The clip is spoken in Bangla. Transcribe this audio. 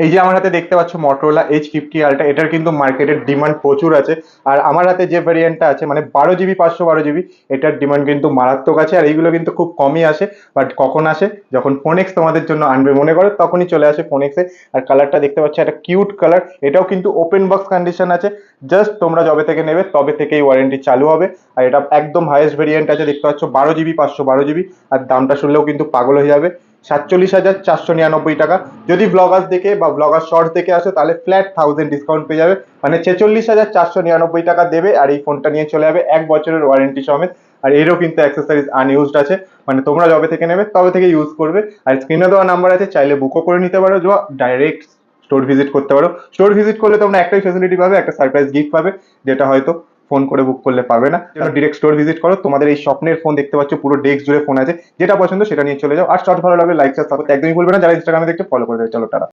এই যে আমার হাতে দেখতে পাচ্ছ Motorola H50 Ultra, এটার কিন্তু মার্কেটের ডিমান্ড প্রচুর আছে। আর আমার হাতে যে ভ্যারিয়েন্টটা আছে মানে 12 জিবি 512 জিবি, এটার ডিমান্ড কিন্তু মারাত্মক আছে। আর এইগুলো কিন্তু খুব কমই আসে, বাট কখন আসে, যখন ফোন এক্স তোমাদের জন্য আনবে মনে করো তখনই চলে আসে ফোন এক্সে। আর কালারটা দেখতে পাচ্ছ, একটা কিউট কালার, এটাও কিন্তু ওপেন বক্স কন্ডিশন আছে। জাস্ট তোমরা যবে থেকে নেবে তবে থেকেই ওয়ারেন্টি চালু হবে। আর এটা একদম হাইয়েস্ট ভেরিয়েন্ট আছে, দেখতে পাচ্ছ 12 জিবি 512 জিবি। আর দামটা শুনলেও কিন্তু পাগল হয়ে যাবে, 47,499 টাকা। যদি ব্লগার্স দেখে বা ব্লগার শর্টস দেখে আসো তাহলে ফ্ল্যাট 1000 ডিসকাউন্ট পেয়ে যাবে, মানে 46,499 টাকা দেবে আর এই ফোনটা নিয়ে চলে যাবে 1 বছরের ওয়ারেন্টি সমেত। আর এরও কিন্তু অ্যাক্সেসরিজ আনইউজড আছে, মানে তোমরা যবে থেকে নেবে তবে থেকে ইউজ করবে। আর স্ক্রিনে দেওয়া নাম্বার আছে, চাইলে বুকও করে নিতে পারো, বা ডাইরেক্ট স্টোর ভিজিট করতে পারো। স্টোর ভিজিট করলে তোমরা একটাই ফেসিলিটি পাবে, একটা সারপ্রাইজ গিফট পাবে, যেটা হয়তো ফোন করে বুক করলে পাবে না। ডিরেক্ট স্টোর ভিজিট করো, তোমাদের এই স্বপ্নের ফোন দেখতে পাচ্ছ, পুরো ডেস্ক জুড়ে ফোন আছে, যেটা পছন্দ সেটা নিয়ে চলে যাও। আর শর্ট ভালো লাগলে লাইক শেয়ার সাবস্ক্রাইব একদমই ভুলবে না। যারা ইনস্টাগ্রামে দেখছো ফলো করে দেবে। চলো টাটা।